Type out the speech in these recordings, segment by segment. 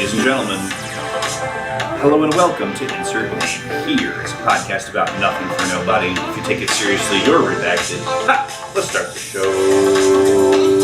Ladies and gentlemen, hello and welcome to Insert Name Here. It's a podcast about nothing for nobody. If you take it seriously, you're redacted. Ha! Let's start the show.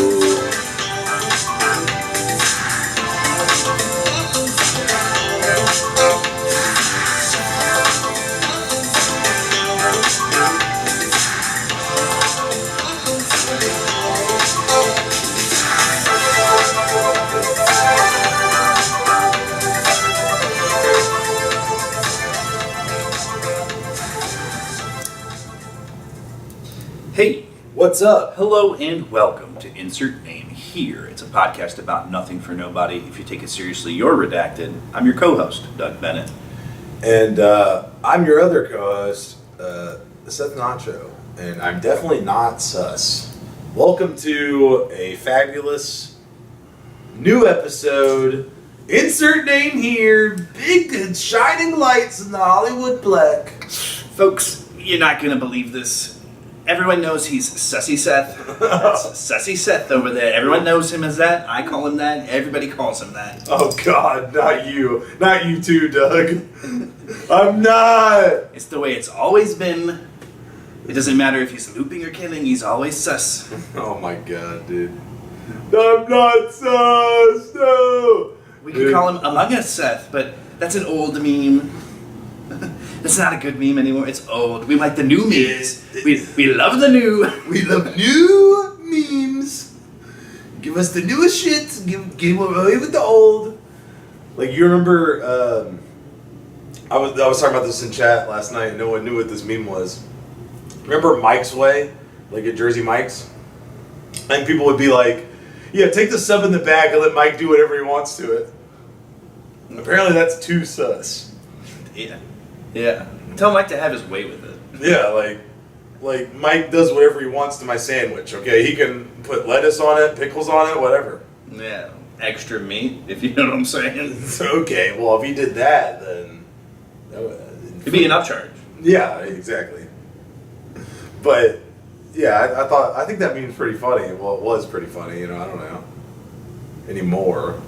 Hey, what's up? Hello and welcome to Insert Name Here. It's a podcast about nothing for nobody. If you take it seriously, you're redacted. I'm your co-host, Doug Bennett. And I'm your other co-host, Seth Nacho. And I'm definitely not sus. Welcome to a fabulous new episode. Insert Name Here. Big shining lights in the Hollywood black. Folks, you're not going to believe this. Everyone knows he's Sussy Seth. That's Sussy Seth over there. Everyone knows him as that. I call him that. Everybody calls him that. Oh God, not you. Not you too, Doug. I'm not. It's the way it's always been. It doesn't matter if he's looping or killing, he's always sus. Oh my God, dude. I'm not sus, no. We could call him Among Us Seth, but that's an old meme. That's not a good meme anymore. It's old. We like the new memes. We love the new. We love new memes. Give us the newest shit. Give away with the old. Like you remember, I was talking about this in chat last night. No one knew what this meme was. Remember Mike's Way, like at Jersey Mike's, and people would be like, "Yeah, take the sub in the bag and let Mike do whatever he wants to it." Apparently, that's too sus. Yeah. Tell Mike to have his way with it. Yeah, like Mike does whatever he wants to my sandwich, okay? He can put lettuce on it, pickles on it, whatever. Yeah. Extra meat, if you know what I'm saying. Okay, well, if he did that, then... It'd be an upcharge. Yeah, exactly. But, yeah, I think that meme's pretty funny. Well, it was pretty funny, I don't know. Anymore.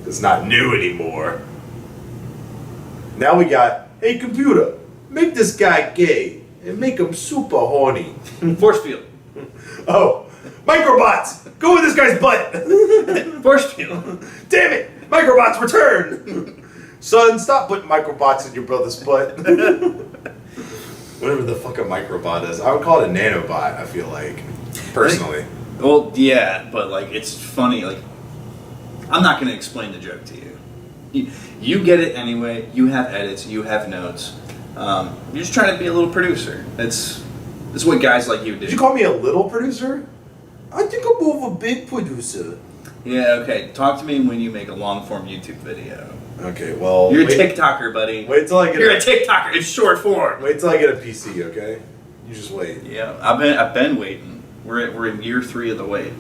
It's not new anymore. Now we got... Hey, computer, make this guy gay and make him super horny. Force field. Oh, Microbots, go in this guy's butt. Force field. Damn it, Microbots return. Son, stop putting Microbots in your brother's butt. Whatever the fuck a Microbot is. I would call it a nanobot, I feel like, personally. Well, yeah, but, it's funny. I'm not going to explain the joke to you. You get it anyway. You have edits. You have notes. You're just trying to be a little producer. That's what guys like you do. Did you call me a little producer? I think I'm more of a big producer. Yeah, okay. Talk to me when you make a long-form YouTube video. Okay, well... You're a TikToker, buddy. Wait till I get You're a TikToker. It's short form. Wait till I get a PC, okay? You just wait. Yeah, I've been waiting. We're in year 3 of the wait.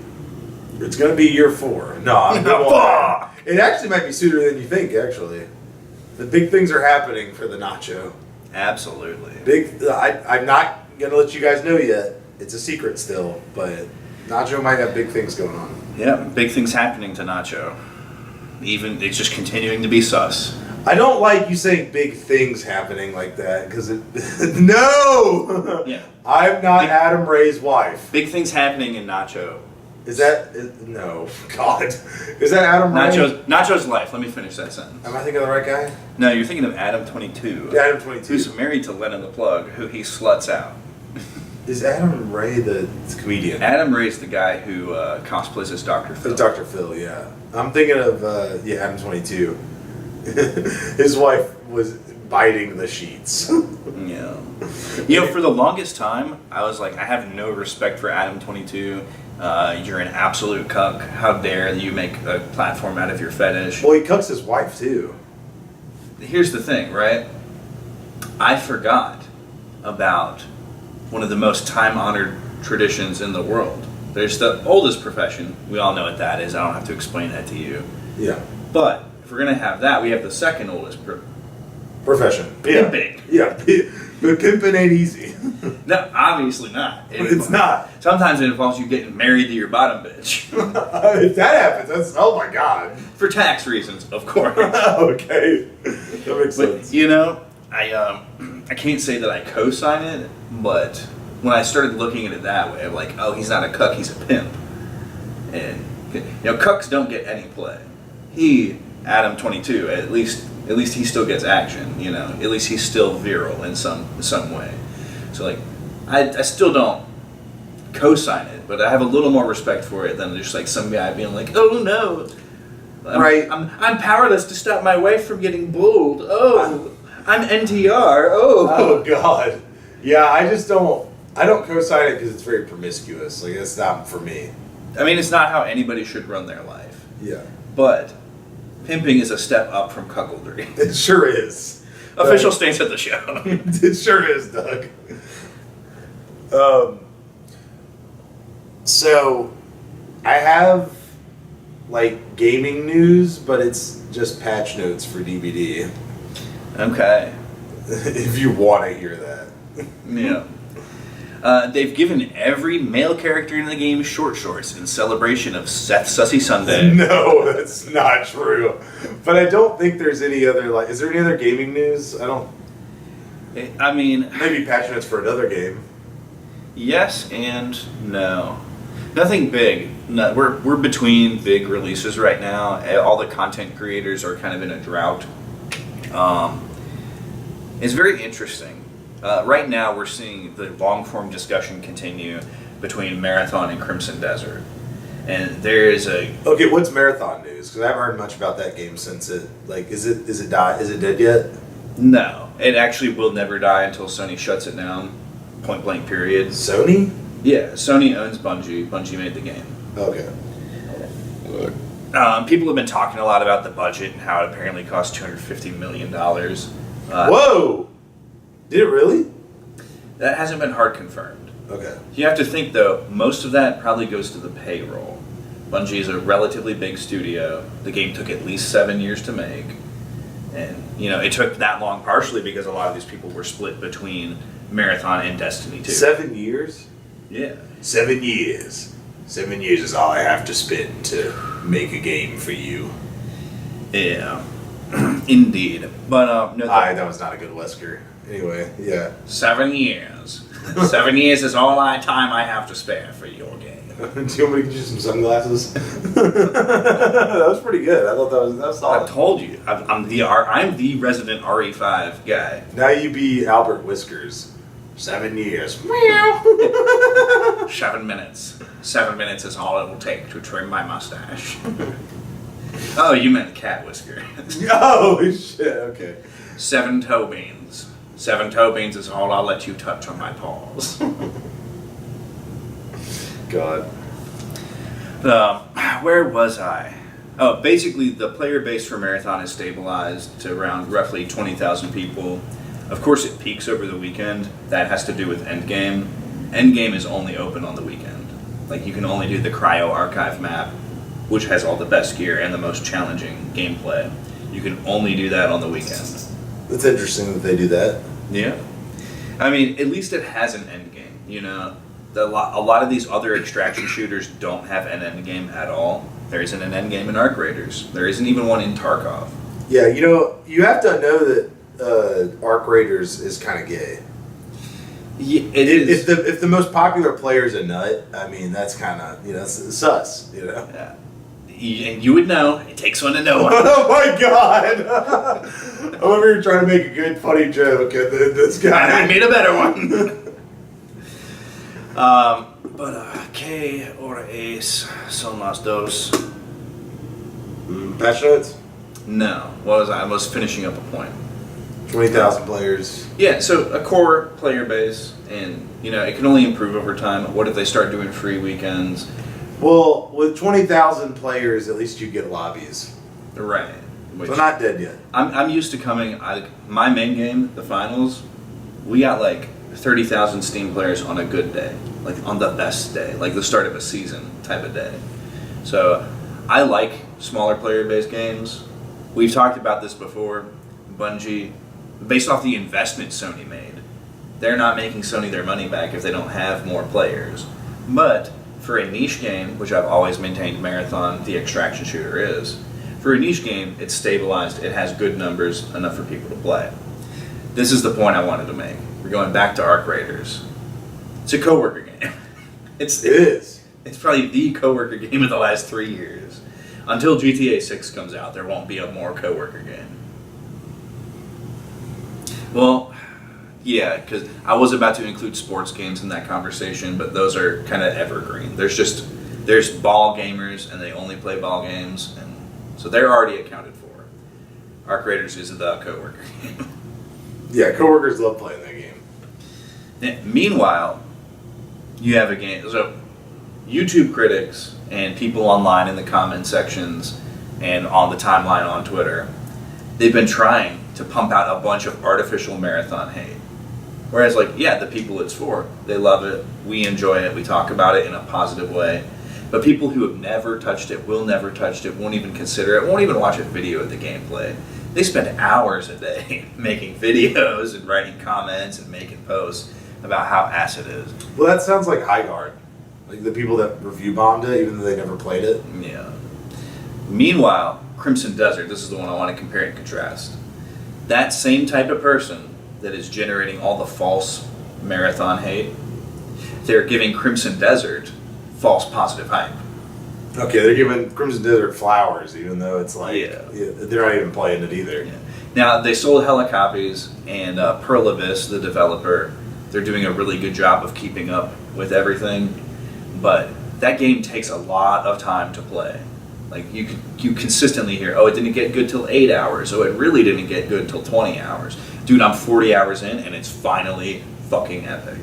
It's gonna be year 4. No, I'm it actually might be sooner than you think, actually. The big things are happening for the Nacho. Absolutely. I'm not gonna let you guys know yet. It's a secret still, but Nacho might have big things going on. Yeah, big things happening to Nacho. Even it's just continuing to be sus. I don't like you saying big things happening like that, because it... No! Yeah. I'm not Adam Ray's wife. Big things happening in Nacho. No, God. Is that Adam Ray? Nacho's life. Let me finish that sentence. Am I thinking of the right guy? No, you're thinking of Adam 22. Yeah, Adam 22. Who's married to Lennon the Plug, who he sluts out. Is Adam Ray the comedian? Adam Ray's the guy who cosplays as Dr. Phil. Dr. Phil, yeah. I'm thinking of, Adam 22. His wife was biting the sheets. Yeah. For the longest time, I was like, I have no respect for Adam 22. You're an absolute cuck. How dare you make a platform out of your fetish? Well, he cucks his wife, too. Here's the thing, right? I forgot about one of the most time-honored traditions in the world. There's the oldest profession. We all know what that is. I don't have to explain that to you. Yeah. But if we're going to have that, we have the second oldest Profession. Yeah. Pimping. Yeah. But pimping ain't easy. No, obviously not. It's not. Sometimes it involves you getting married to your bottom bitch. If that happens, that's, oh my god. For tax reasons, of course. Okay. That makes sense. But, you know, I can't say that I co-sign it, but when I started looking at it that way, I'm like, oh, he's not a cuck, he's a pimp. And, you know, cucks don't get any play. Adam 22, at least he still gets action, you know. At least he's still virile in some way. So, like, I still don't co-sign it, but I have a little more respect for it than just, like, some guy being like, oh, no. I'm powerless to stop my wife from getting bullied. Oh, I'm NTR. Oh god. Yeah, I don't co-sign it because it's very promiscuous. Like, it's not for me. I mean, it's not how anybody should run their life. Yeah. But pimping is a step up from cuckoldry. It sure is. Official stance of the show. It sure is, Doug. So, I have, like, gaming news, but it's just patch notes for DBD. Okay. If you want to hear that. Yeah. They've given every male character in the game short shorts in celebration of Seth Sussy Sunday. No, that's not true. But I don't think there's any other, like, is there any other gaming news? I mean, Maybe patch notes for another game. yes and no. Nothing big. No, we're between big releases right now. All the content creators are kind of in a drought. It's very interesting. Right now, we're seeing the long-form discussion continue between Marathon and Crimson Desert, and there is a Okay, what's Marathon news? Because I haven't heard much about that game since it, like, is it dead yet? no. It actually will never die until Sony shuts it down. Point blank. Period. Sony? Yeah, Sony owns Bungie. Bungie made the game. Okay. People have been talking a lot about the budget and how it apparently cost $250 million. Whoa! Did it really? That hasn't been hard confirmed. Okay. You have to think, though, most of that probably goes to the payroll. Bungie is a relatively big studio. The game took at least 7 years to make. And, you know, it took that long partially because a lot of these people were split between Marathon and Destiny 2. 7 years? Yeah. 7 years. 7 years is all I have to spend to make a game for you. Yeah. Indeed. But, no. That was not a good Wesker. Anyway, yeah. 7 years. 7 years is all time I have to spare for your game. Do you want me to get you some sunglasses? That was pretty good. I thought that was solid. I told you, I'm the resident RE5 guy. Now you be Albert Whiskers. 7 years. 7 minutes. 7 minutes is all it will take to trim my mustache. Oh, you meant cat whisker. Oh shit. Okay. 7 toe beans. 7 toe beans is all I'll let you touch on my paws. God. Where was I? Oh, basically the player base for Marathon is stabilized to around roughly 20,000 people. Of course, it peaks over the weekend. That has to do with Endgame. Endgame is only open on the weekend. Like, you can only do the Cryo Archive map, which has all the best gear and the most challenging gameplay. You can only do that on the weekend. It's interesting that they do that. Yeah. I mean, at least it has an endgame, you know? A lot of these other extraction shooters don't have an endgame at all. There isn't an endgame in Arc Raiders. There isn't even one in Tarkov. Yeah, you know, you have to know that Arc Raiders is kind of gay. Yeah, it is. If the most popular player is a nut, I mean, that's kind of, you know, it's sus, you know? Yeah. And you would know. It takes one to know one. Oh my god! I wonder you were trying to make a good, funny joke, and then this guy... And I made a better one. Que hora es? Son las dos. Patch notes? No. What was I? I was finishing up a point. 20,000 players. Yeah, so a core player base, and, you know, it can only improve over time. What if they start doing free weekends? Well, with 20,000 players, at least you get lobbies. Right. Which, So not dead yet. I'm used to coming. My main game, the finals, we got like 30,000 Steam players on a good day, like on the best day, like the start of a season type of day. So I like smaller player-based games. We've talked about this before. Bungie based off the investment Sony made. They're not making Sony their money back if they don't have more players. But for a niche game, which I've always maintained Marathon, the extraction shooter is, for a niche game, it's stabilized, it has good numbers, enough for people to play. This is the point I wanted to make. We're going back to Arc Raiders. It's a coworker game. It is. It's probably the coworker game of the last 3 years. Until GTA 6 comes out, there won't be a more coworker game. Well, yeah, because I was about to include sports games in that conversation, but those are kind of evergreen. There's ball gamers, and they only play ball games, and so they're already accounted for. Arc Raiders is the coworker game. Yeah, coworkers love playing that game. Meanwhile, you have a game. So, YouTube critics and people online in the comment sections and on the timeline on Twitter, they've been trying to pump out a bunch of artificial Marathon hate. Whereas, like, yeah, the people it's for, they love it, we enjoy it, we talk about it in a positive way. But people who have never touched it, will never touch it, won't even consider it, won't even watch a video of the gameplay. They spend hours a day making videos and writing comments and making posts about how ass it is. Well, that sounds like High Guard. Like the people that review bombed it, even though they never played it. Yeah. Meanwhile, Crimson Desert, this is the one I want to compare and contrast. That same type of person that is generating all the false Marathon hate, they're giving Crimson Desert false positive hype. Okay, they're giving Crimson Desert flowers, even though it's like, Yeah. they're not even playing it either. Yeah. Now, they sold hella copies, and Pearl Abyss, the developer, they're doing a really good job of keeping up with everything, but that game takes a lot of time to play. Like, you consistently hear, oh, it didn't get good till 8 hours, oh, it really didn't get good till 20 hours. Dude, I'm 40 hours in, and it's finally fucking epic.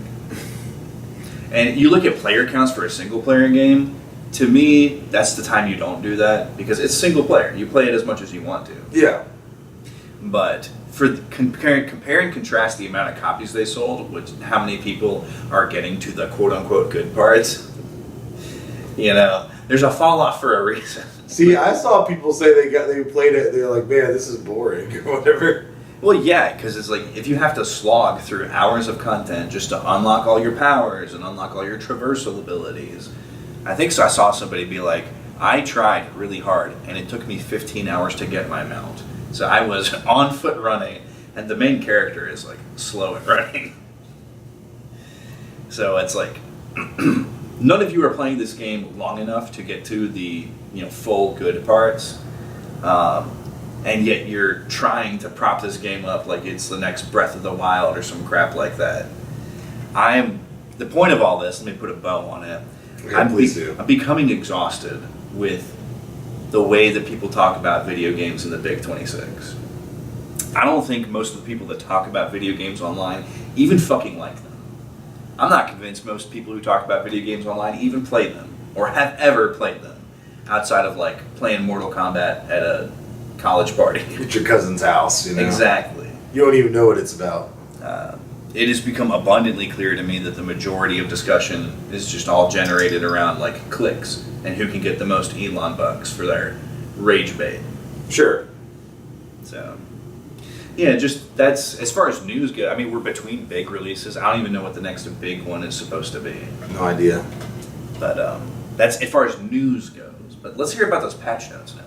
And you look at player counts for a single-player game, to me, that's the time you don't do that, because it's single player. You play it as much as you want to. Yeah. But for compare and contrast the amount of copies they sold with how many people are getting to the quote-unquote good parts, you know, there's a fall-off for a reason. See, I saw people say they played it, they're like, man, this is boring, or whatever. Well, yeah, because it's like, if you have to slog through hours of content just to unlock all your powers and unlock all your traversal abilities, I think so. I saw somebody be like, I tried really hard, and it took me 15 hours to get my mount. So I was on foot running, and the main character is like slow at running. So it's like, none of you are playing this game long enough to get to the full good parts, and yet you're trying to prop this game up like it's the next Breath of the Wild or some crap like that. The point of all this, let me put a bow on it. Yeah, please do. I'm becoming exhausted with the way that people talk about video games in the Big 26. I don't think most of the people that talk about video games online even fucking like them. I'm not convinced most people who talk about video games online even play them or have ever played them outside of like playing Mortal Kombat at a college party. At your cousin's house, you know? Exactly. You don't even know what it's about. It has become abundantly clear to me that the majority of discussion is just all generated around like clicks and who can get the most Elon bucks for their rage bait. Sure. So, yeah, just that's as far as news goes. I mean, we're between big releases. I don't even know what the next big one is supposed to be. No idea. But that's as far as news goes. But let's hear about those patch notes now.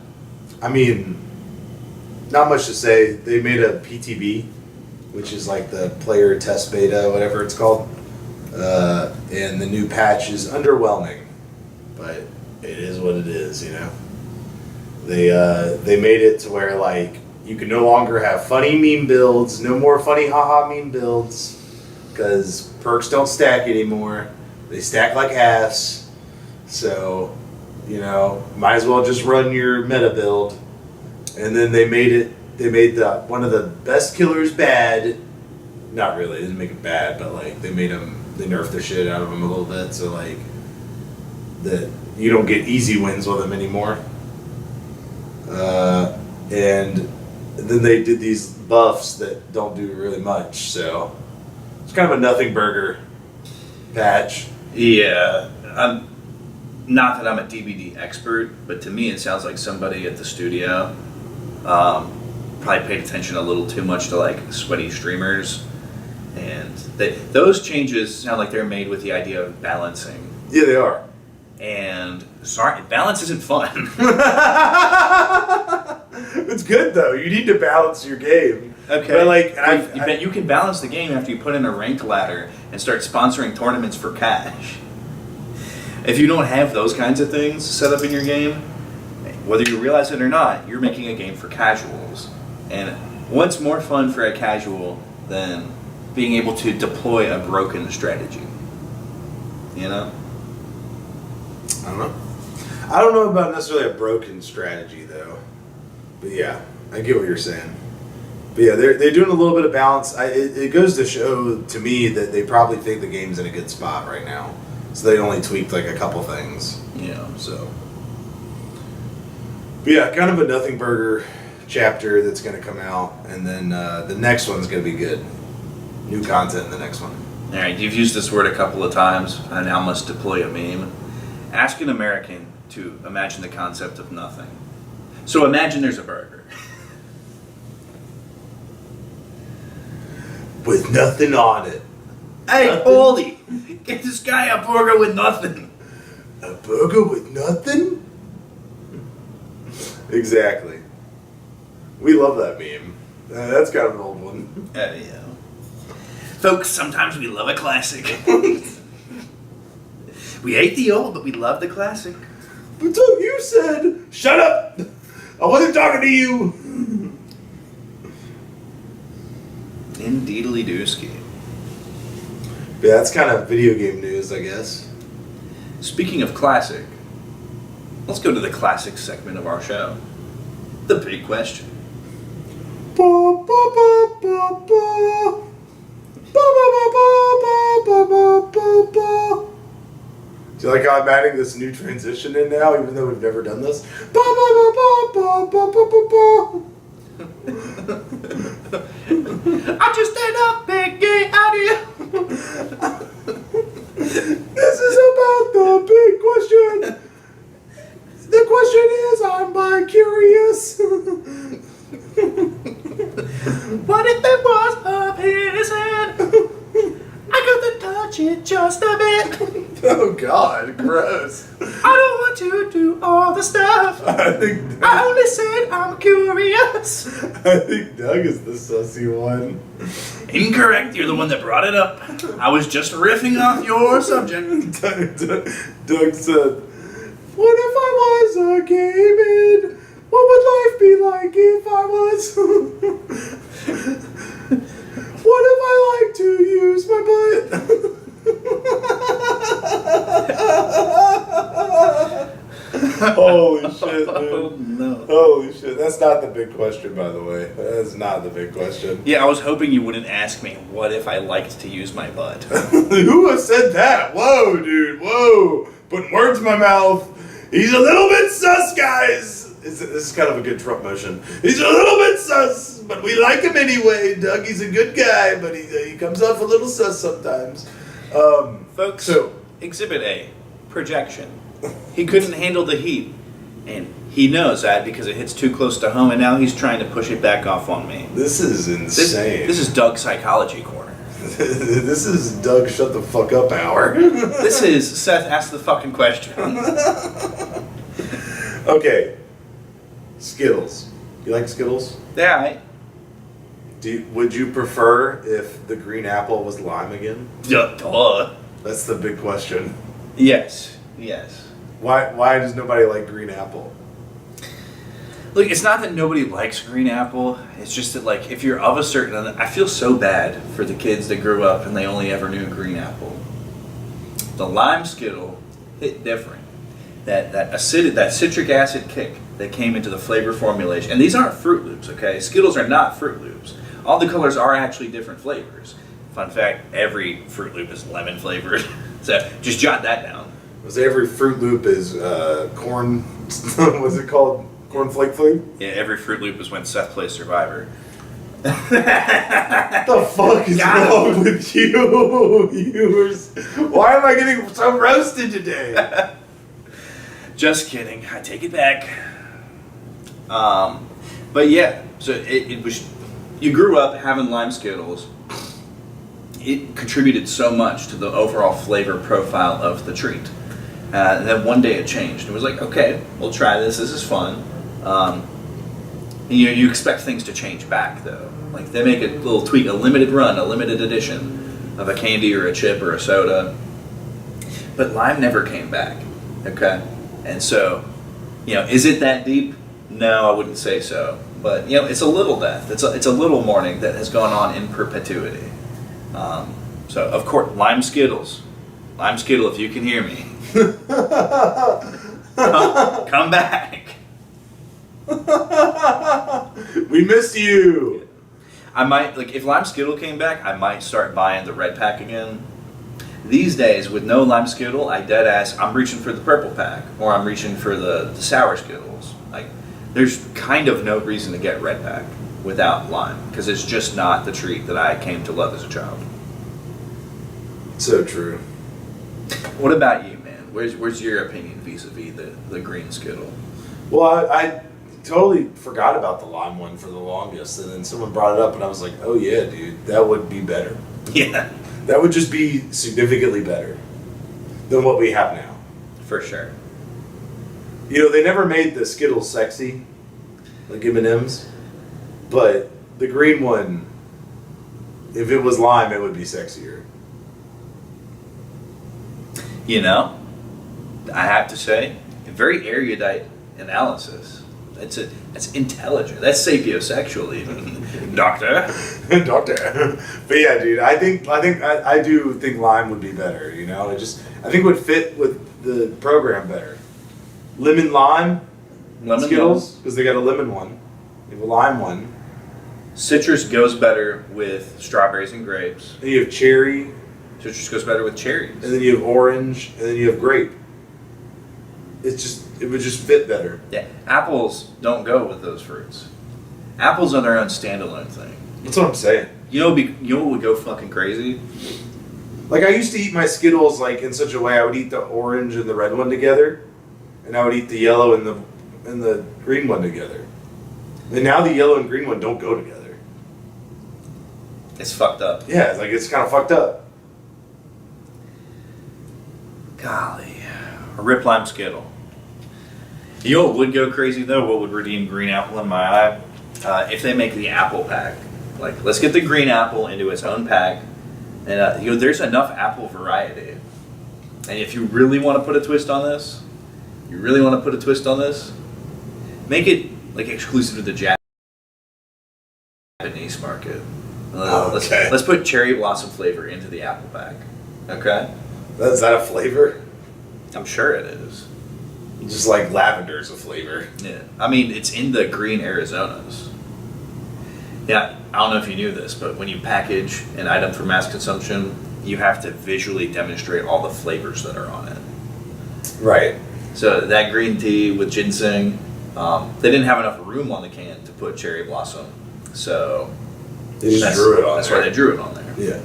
I mean, not much to say. They made a PTB, which is like the player test beta, whatever it's called. And the new patch is underwhelming, but it is what it is, you know. They made it to where like you can no longer have funny meme builds, no more funny haha meme builds, because perks don't stack anymore. They stack like ass. So, you know, might as well just run your meta build. And then they made one of the best killers bad. Not really, they didn't make it bad, but like they nerfed the shit out of him a little bit, so like that you don't get easy wins with him anymore. And then they did these buffs that don't do really much, so it's kind of a nothing burger patch. Yeah, not that I'm a DVD expert, but to me it sounds like somebody at the studio probably paid attention a little too much to like sweaty streamers, and those changes sound like they're made with the idea of balancing. Yeah, they are. And sorry, balance isn't fun. It's good though. You need to balance your game. Okay, But like, you can balance the game after you put in a ranked ladder and start sponsoring tournaments for cash. If you don't have those kinds of things set up in your game, whether you realize it or not, you're making a game for casuals. And what's more fun for a casual than being able to deploy a broken strategy? You know? I don't know. I don't know about necessarily a broken strategy though. But yeah, I get what you're saying. But yeah, they're doing a little bit of balance. It goes to show to me that they probably think the game's in a good spot right now. So they only tweaked like a couple things. Yeah. So. But yeah, kind of a nothing burger chapter that's going to come out. And then the next one's going to be good. New content in the next one. Alright, you've used this word a couple of times. I now must deploy a meme. Ask an American to imagine the concept of nothing. So imagine there's a burger. With nothing on it. Hey, Nothing? Baldy! Get this guy a burger with nothing. A burger with nothing? Exactly. We love that meme. That's kind of an old one. Yeah. Folks, sometimes we love a classic. We hate the old, but we love the classic. But so you said, shut up! I wasn't talking to you! Indeedly dooski. Yeah, that's kind of video game news, I guess. Speaking of classic, let's go to the classic segment of our show. The big question. Ba, ba, ba, ba, ba. Ba, ba, ba, ba, ba, ba, ba, ba. Do you like how I'm adding this new transition in now, even though we've never done this? Ba, ba, ba, ba, ba, ba, ba, ba. I just did a big gay idea. This is about the big question. The question is, I'm bi curious. What if it was a penis head? I got to touch it just a bit. Oh God, gross. I don't want to do all the stuff. I only said I'm curious. I think Doug is the sussy one. Incorrect. You're the one that brought it up. I was just riffing off your subject. Doug said, "What if I was a gay man? What would life be like if I was? What if I like to use my butt?" Holy shit, Oh, dude. no. Holy shit. That's not the big question, by the way. That's not the big question. Yeah, I was hoping you wouldn't ask me what if I liked to use my butt. Who has said that? Whoa, dude. Whoa. Putting words in my mouth. He's a little bit sus, guys. This is kind of a good Trump motion. He's a little bit sus, but we like him anyway. Doug, he's a good guy, but he comes off a little sus sometimes. Folks, So, Exhibit A, projection. He couldn't handle the heat, and he knows that because it hits too close to home, and now he's trying to push it back off on me. this is insane. This is Doug's psychology corner. This is Doug shut the fuck up hour. This is Seth ask the fucking question. Okay. Skittles. You like Skittles? Yeah, Would you prefer if the green apple was lime again? duh. That's the big question. Yes. Why does nobody like green apple? Look, it's not that nobody likes green apple. It's just that, like, if you're of a certain... I feel so bad for the kids that grew up and they only ever knew green apple. The lime Skittle hit different. That citric acid kick that came into the flavor formulation. And these aren't Fruit Loops, okay? Skittles are not Fruit Loops. All the colors are actually different flavors. Fun fact, every Fruit Loop is lemon flavored. So just jot that down. Was every Fruit Loop is corn? What's it called? Corn flake food? Yeah, every Fruit Loop is when Seth plays Survivor. What the fuck is Got wrong with you? Why am I getting so roasted today? Just kidding. I take it back. But yeah, so it was. You grew up having lime Skittles. It contributed so much to the overall flavor profile of the treat. And then one day it changed. It was like, okay, we'll try this. This is fun. You expect things to change back though. Like they make a little tweak, a limited run, a limited edition of a candy or a chip or a soda. But lime never came back. Okay, and so, is it that deep? No, I wouldn't say so. But it's a little death. It's a little mourning that has gone on in perpetuity. So of course, lime Skittles, if you can hear me, come back. We miss you. I might if lime Skittle came back, I might start buying the red pack again. These days, with no lime Skittle, I'm reaching for the purple pack, or I'm reaching for the sour Skittles. Like, there's kind of no reason to get red pack without lime, because it's just not the treat that I came to love as a child. So true. What about you, man? Where's your opinion vis-a-vis the green Skittle? Well, I totally forgot about the lime one for the longest, and then someone brought it up, and I was like, oh yeah, dude, that would be better. Yeah. That would just be significantly better than what we have now. For sure. They never made the Skittles sexy, like M&M's, but the green one, if it was lime, it would be sexier. I have to say, a very erudite analysis. That's intelligent. That's sapiosexual, even, doctor. Doctor. But yeah, dude, I do think lime would be better. I think it would fit with the program better. Lemon lime Skittles, because they got a lemon one, they have a lime one. Citrus goes better with strawberries and grapes. Then you have cherry. Citrus goes better with cherries. And then you have orange, and then you have grape. It would just fit better. Yeah, apples don't go with those fruits. Apples are their own standalone thing. That's what I'm saying. What would go fucking crazy? Like, I used to eat my Skittles in such a way I would eat the orange and the red one together, and I would eat the yellow and the green one together. And now the yellow and green one don't go together. It's fucked up. Yeah, it's kind of fucked up. Golly, a Rip Lime Skittle. What would go crazy though? What would redeem green apple in my eye? If they make the apple pack. Like, let's get the green apple into its own pack, and there's enough apple variety. And if you really want to put a twist on this, make it exclusive to the Japanese market. Okay. Let's put cherry blossom flavor into the apple pack. Okay. Is that a flavor? I'm sure it is. Just like lavender's a flavor. Yeah, I mean, it's in the green Arizonas. Yeah, I don't know if you knew this, but when you package an item for mass consumption, you have to visually demonstrate all the flavors that are on it. Right. So that green tea with ginseng, they didn't have enough room on the can to put cherry blossom, so They just drew it on that's there. why they drew it on there. Yeah.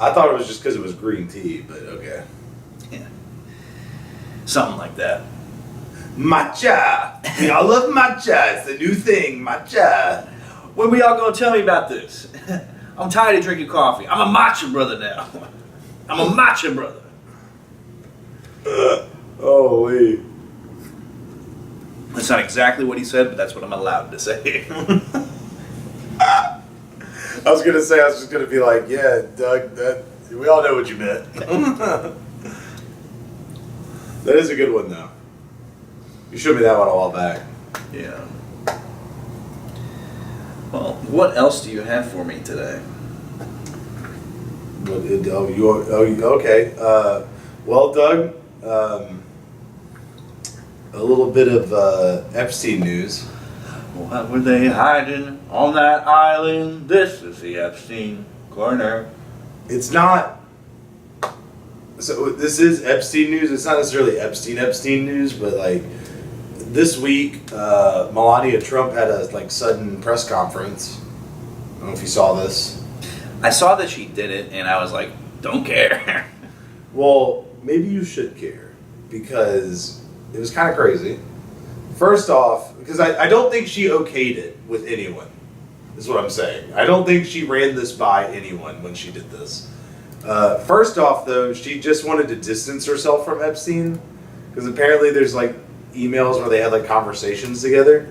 I thought it was just because it was green tea, but okay. Yeah, something like that. Matcha! We all love matcha. It's the new thing, matcha. When we all gonna tell me about this? I'm tired of drinking coffee. I'm a matcha brother now. I'm a matcha brother. Holy. That's not exactly what he said, but that's what I'm allowed to say. I was just gonna be like, yeah, Doug, we all know what you meant. That is a good one, though. You showed me that one a while back. Yeah. Well, what else do you have for me today? Okay. Well, Doug, a little bit of Epstein news. What were they hiding on that island? This is the Epstein Corner. It's not. So this is Epstein news. It's not necessarily Epstein news, but this week, Melania Trump had a sudden press conference. I don't know if you saw this. I saw that she did it, and I was like, don't care. Well, maybe you should care because it was kind of crazy. First off, because I don't think she okayed it with anyone, is what I'm saying. I don't think she ran this by anyone when she did this. First off, though, she just wanted to distance herself from Epstein, because apparently there's like emails where they had like conversations together.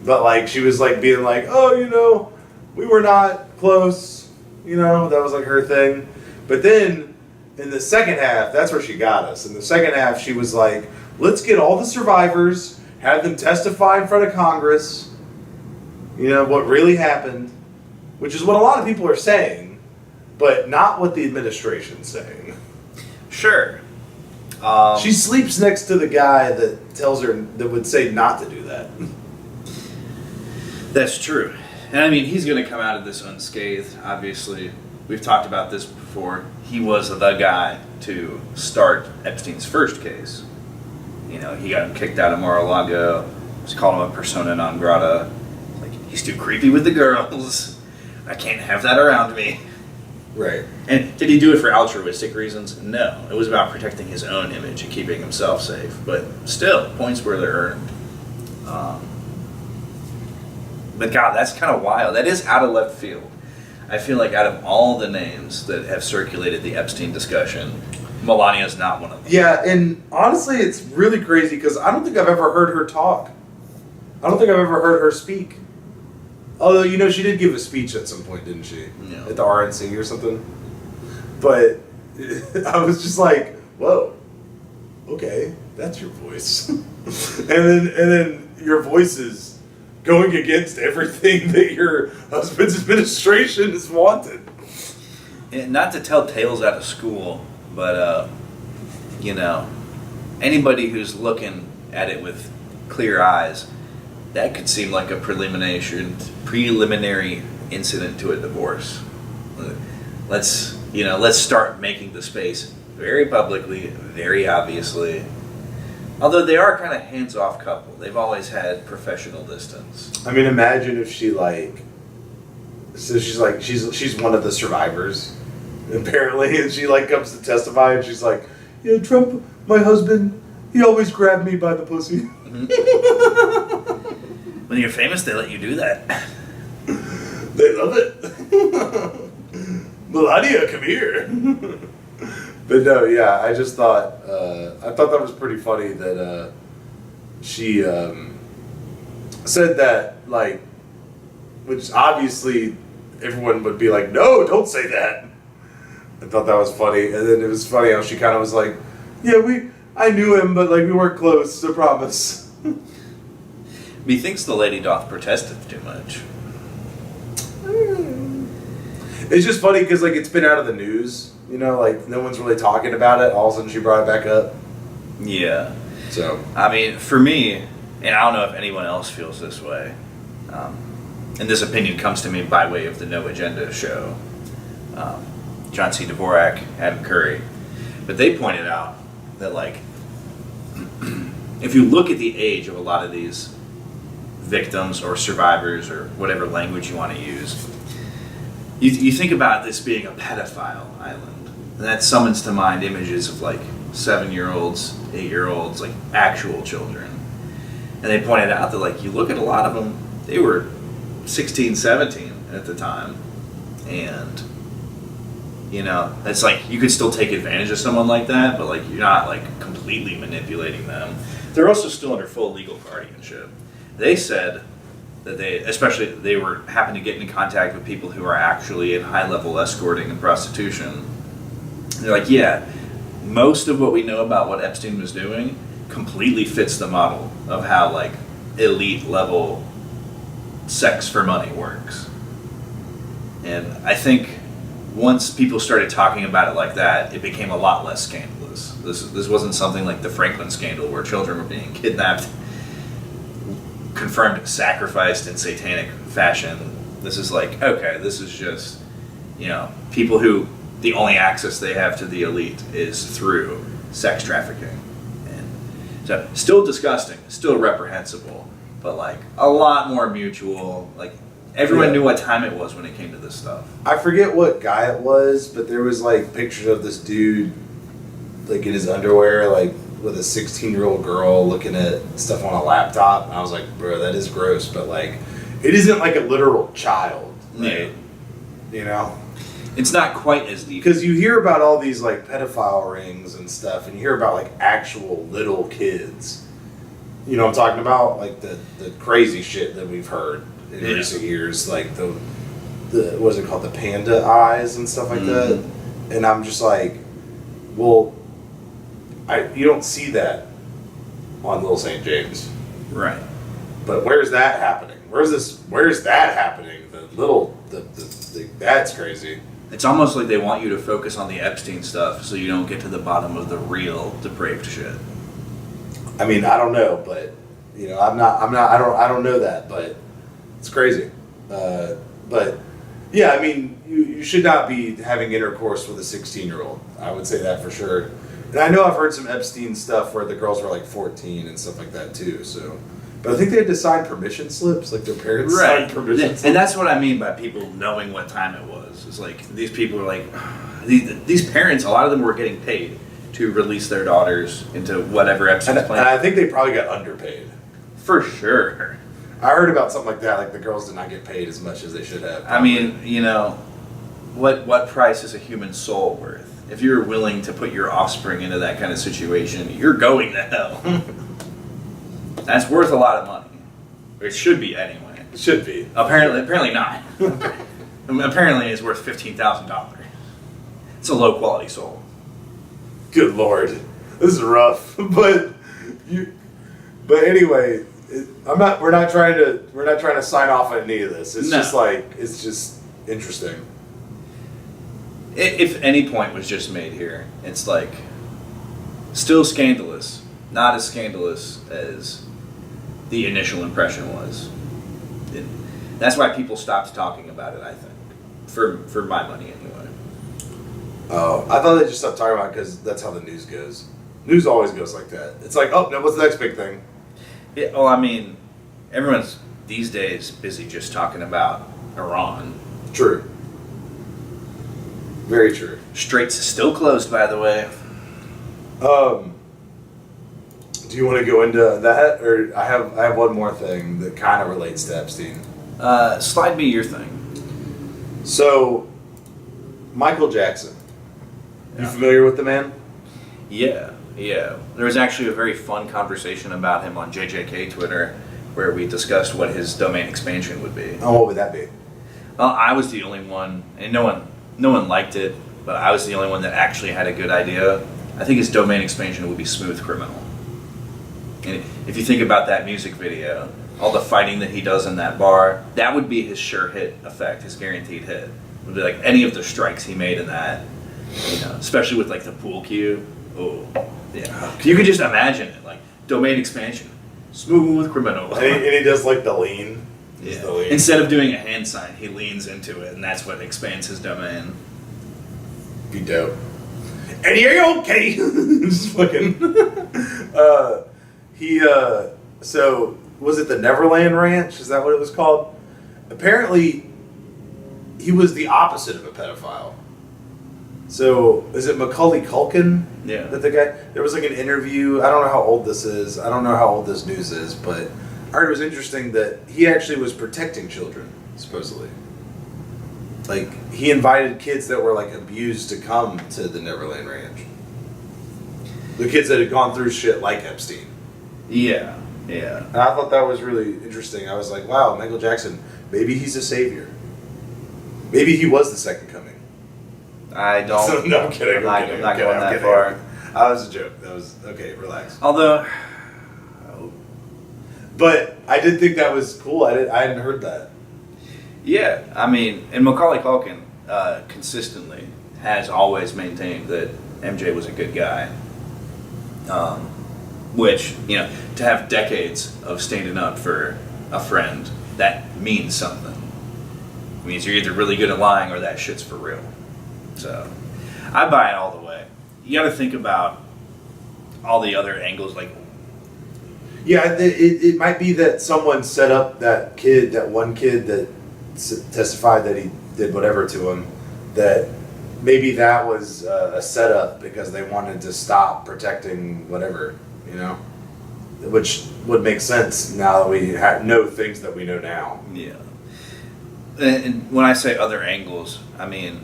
But like she was like being like, oh, you know, we were not close, you know, that was like her thing. But then in the second half, that's where she got us. In the second half, she was like, let's get all the survivors, have them testify in front of Congress, you know, what really happened, which is what a lot of people are saying, but not what the administration's saying. Sure. She sleeps next to the guy that tells her, that would say not to do that. That's true. And I mean, he's going to come out of this unscathed, obviously. We've talked about this before. He was the guy to start Epstein's first case. You know, he got him kicked out of Mar-a-Lago. Just called him a persona non grata. Like, he's too creepy with the girls. I can't have that around me. Right. And did he do it for altruistic reasons? No. It was about protecting his own image and keeping himself safe. But still, points were earned. But God, that's kind of wild. That is out of left field. I feel like out of all the names that have circulated the Epstein discussion, Melania is not one of them. Yeah, and honestly, it's really crazy because I don't think I've ever heard her talk. I don't think I've ever heard her speak. Although, you know, she did give a speech at some point, didn't she? Yeah. At the RNC or something. But I was just like, whoa, okay, that's your voice. and then your voice is going against everything that your husband's administration has wanted. And not to tell tales out of school, but, you know, anybody who's looking at it with clear eyes, that could seem like a preliminary incident to a divorce. Let's start making the space very publicly, very obviously. Although they are kind of hands-off couple. They've always had professional distance. I mean, imagine if she so she's one of the survivors, apparently, and she comes to testify, and she's like, yeah, Trump, my husband, he always grabbed me by the pussy. Mm-hmm. When you're famous, they let you do that. They love it. Melania, come here. But no, yeah, I just thought that was pretty funny that she said that, which obviously everyone would be like, no, don't say that. I thought that was funny, and then it was funny how she kind of was like, yeah, I knew him, but we weren't close, I promise. Methinks the lady doth protesteth too much. It's just funny because it's been out of the news. You know, no one's really talking about it. All of a sudden she brought it back up. Yeah. So. I mean, for me, and I don't know if anyone else feels this way, and this opinion comes to me by way of the No Agenda show, John C. Dvorak, Adam Curry, but they pointed out that, if you look at the age of a lot of these victims or survivors or whatever language you want to use, you think about this being a pedophile island. And that summons to mind images of 7-year-olds, 8-year-olds, actual children. And they pointed out that you look at a lot of them, they were 16, 17 at the time. And, you know, it's you could still take advantage of someone like that, but you're not completely manipulating them. They're also still under full legal guardianship. They said that they happened to get in contact with people who are actually in high-level escorting and prostitution. They're yeah, most of what we know about what Epstein was doing completely fits the model of how elite level sex for money works. And I think once people started talking about it like that, it became a lot less scandalous. This wasn't something like the Franklin scandal where children were being kidnapped, confirmed sacrificed in satanic fashion. This is okay, this is just, people who the only access they have to the elite is through sex trafficking. And so still disgusting, still reprehensible, but a lot more mutual. Everyone knew what time it was when it came to this stuff. I forget what guy it was, but there was pictures of this dude in his underwear with a 16-year-old girl looking at stuff on a laptop. And I was like, bro, that is gross, but like, it isn't like a literal child, right? You know, it's not quite as deep because you hear about all these like pedophile rings and stuff, and you hear about like actual little kids. You know what I'm talking about? Like the crazy shit that we've heard in recent years, like the what's it called, the panda eyes and stuff like that. And I'm just like, well, you don't see that on Little St. James, right? But where's that happening? Where's that happening? That's crazy. It's almost like they want you to focus on the Epstein stuff, so you don't get to the bottom of the real depraved shit. I mean, I don't know, but you know, I don't know that, but it's crazy. But yeah, I mean, you should not be having intercourse with a 16-year-old. I would say that for sure. And I know I've heard some Epstein stuff where the girls were like 14 and stuff like that too. So, but I think they had to sign permission slips, like their parents signed permission slips. And that's what I mean by people knowing what time it was. It's like these people are like, these parents, a lot of them were getting paid to release their daughters into whatever Epstein's And plan. I think they probably got underpaid. For sure. I heard about something like that, like the girls did not get paid as much as they should have. I mean, you know, what price is a human soul worth? If you're willing to put your offspring into that kind of situation, you're going to hell. That's worth a lot of money. Or it should be anyway. It should be. Apparently not. Apparently it's worth $15,000. It's a low quality soul. Good Lord, this is rough. But anyway, we're not trying to sign off on any of this. It's just interesting. If any point was just made here, it's like still scandalous, not as scandalous as the initial impression was. That's why people stopped talking about it, I think, for my money anyway. Oh, I thought they just stopped talking about it because that's how the news goes. News always goes like that. It's like, oh, now what's the next big thing? Yeah, well, I mean, everyone's these days busy just talking about Iran. True. Very true. Straits is still closed, by the way. Do you want to go into that, or I have one more thing that kind of relates to Epstein. Slide me your thing. So, Michael Jackson. You familiar with the man? Yeah. There was actually a very fun conversation about him on JJK Twitter where we discussed what his domain expansion would be. Oh, what would that be? Well, I was the only one, and no one liked it, but I was the only one that actually had a good idea. I think his domain expansion would be Smooth Criminal. And if you think about that music video, all the fighting that he does in that bar, that would be his sure hit effect, his guaranteed hit. It would be like any of the strikes he made in that, you know, especially with like the pool cue. Oh, yeah. You could just imagine it, like domain expansion, Smooth Criminal. And he does like the lean. Yeah. The lean. Instead of doing a hand sign, he leans into it, and that's what expands his domain. Be dope. And you're okay. Just fucking. So was it the Neverland Ranch? Is that what it was called? Apparently, he was the opposite of a pedophile. So is it Macaulay Culkin? Yeah. That the guy. There was like an interview. I don't know how old this is. I don't know how old this news is, but I heard it was interesting that he actually was protecting children, supposedly. Like, he invited kids that were, like, abused to come to the Neverland Ranch. The kids that had gone through shit like Epstein. Yeah. And I thought that was really interesting. I was like, wow, Michael Jackson, maybe he's a savior. Maybe he was the second coming. I don't. No, I'm kidding. I'm not going that far. That was a joke. That was, okay, relax. Although, but I did think that was cool. I hadn't heard that. yeah, I mean, and Macaulay Culkin consistently has always maintained that MJ was a good guy. Which, you know, to have decades of standing up for a friend, that means something. It means you're either really good at lying or that shit's for real. So, I buy it all the way. You gotta think about all the other angles, like... Yeah, it might be that someone set up that one kid that testified that he did whatever to him, that maybe that was a setup because they wanted to stop protecting whatever, you know, which would make sense now that we know things that we know now. Yeah. And when I say other angles, I mean,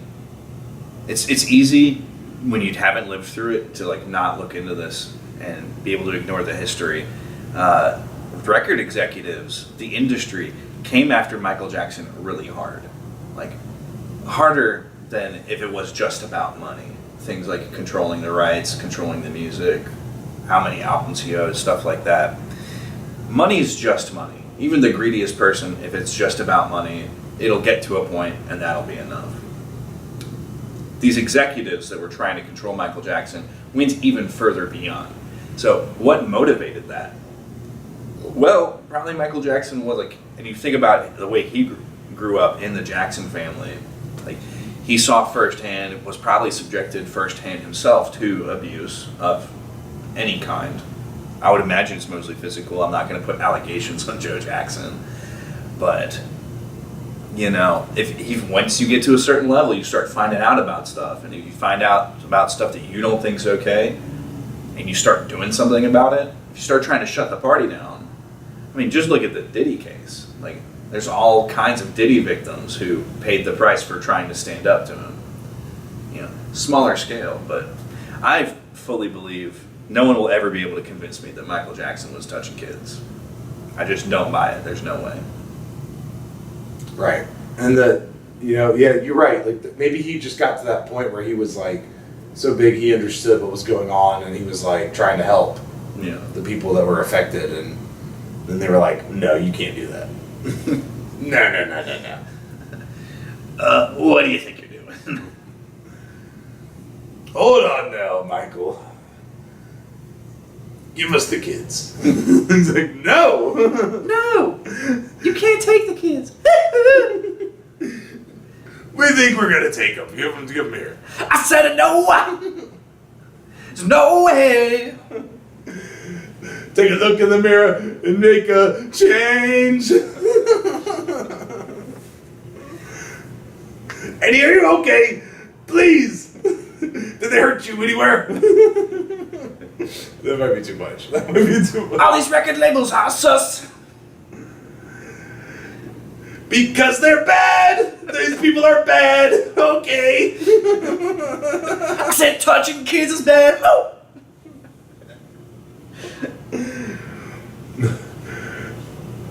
it's easy when you haven't lived through it to like not look into this and be able to ignore the history. Record executives, the industry, came after Michael Jackson really hard, like harder than if it was just about money. Things like controlling the rights, controlling the music, how many albums he owed, stuff like that. Money is just money. Even the greediest person, if it's just about money, it'll get to a point and that'll be enough. These executives that were trying to control Michael Jackson went even further beyond. So what motivated that? Well, probably Michael Jackson was like, and you think about the way he grew up in the Jackson family, like he saw firsthand, was probably subjected firsthand himself to abuse of any kind. I would imagine it's mostly physical. I'm not going to put allegations on Joe Jackson, but you know, once you get to a certain level, you start finding out about stuff, and if you find out about stuff that you don't think's okay, and you start doing something about it, if you start trying to shut the party down. I mean, just look at the Diddy case. Like, there's all kinds of Diddy victims who paid the price for trying to stand up to him. You know, smaller scale, but I fully believe no one will ever be able to convince me that Michael Jackson was touching kids. I just don't buy it. There's no way. Right. And yeah, you're right. Like, maybe he just got to that point where he was like so big he understood what was going on, and he was like trying to help the people that were affected, and then they were like, no, you can't do that. No. What do you think you're doing? Hold on now, Michael. Give us the kids. He's like, no. No, you can't take the kids. We think we're going to take them. Give them here. I said no. There's no way. Take a look in the mirror and make a change. And are you okay? Please. Did they hurt you anywhere? That might be too much. All these record labels are sus. Because they're bad. These people are bad. Okay. I said touching kids is bad. Oh.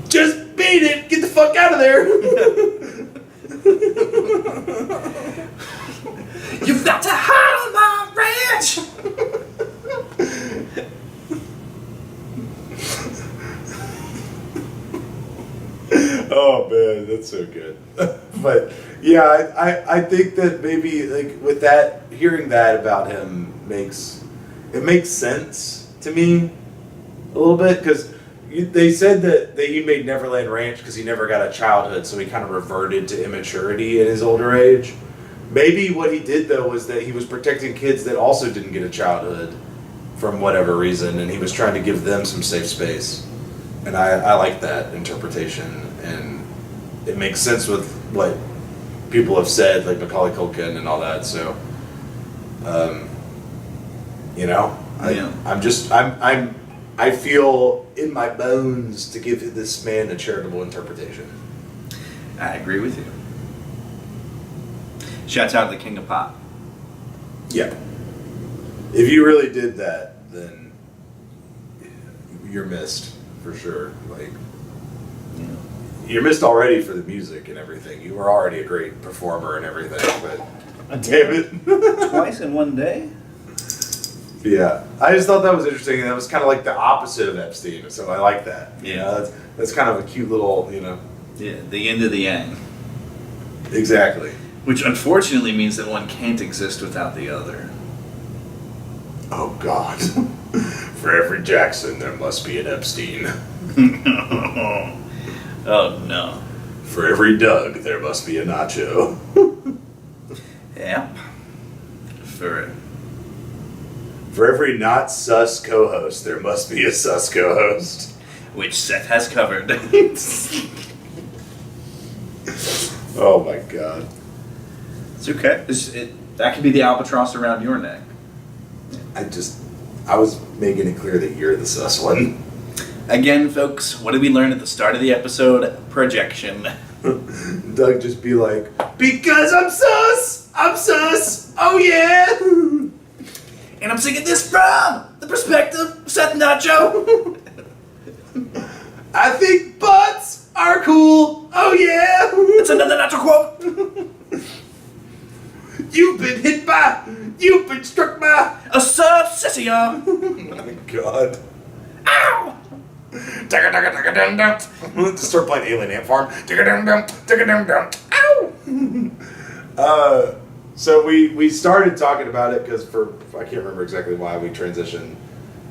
Just beat it. Get the fuck out of there. You've got to hide on my ranch. Oh man, that's so good. But yeah, I think that maybe like with that, hearing that about him makes sense to me a little bit, because they said that he made Neverland Ranch because he never got a childhood, so he kind of reverted to immaturity in his older age. Maybe what he did though was that he was protecting kids that also didn't get a childhood from whatever reason, and he was trying to give them some safe space. And I like that interpretation, and it makes sense with what people have said, like Macaulay Culkin and all that. So, I feel in my bones to give this man a charitable interpretation. I agree with you. Shouts out to the King of Pop. Yeah. If you really did that, then you're missed for sure. Like, you're missed already for the music and everything. You were already a great performer and everything, but damn it. Twice in one day? Yeah. I just thought that was interesting, and that was kind of like the opposite of Epstein, so I like that. Yeah. You know, that's kind of a cute little, Yeah, the yin to the yang. Exactly. Which unfortunately means that one can't exist without the other. Oh, God. For every Jackson, there must be an Epstein. Oh, no. For every Doug, there must be a Nacho. Yep. For every not sus co-host, there must be a sus co-host. which Seth has covered. Oh, my God. It's okay. That could be the albatross around your neck. I was making it clear that you're the sus one. Again, folks, what did we learn at the start of the episode? Projection. Doug just be like, because I'm sus! I'm sus! Oh yeah! And I'm singing this from the perspective of Seth Nacho. I think butts are cool! Oh yeah! It's another Nacho quote. You've been struck by A subsession. Oh my god. Ow! Just start playing Alien Ant Farm. Ow! So we started talking about it because I can't remember exactly why we transitioned,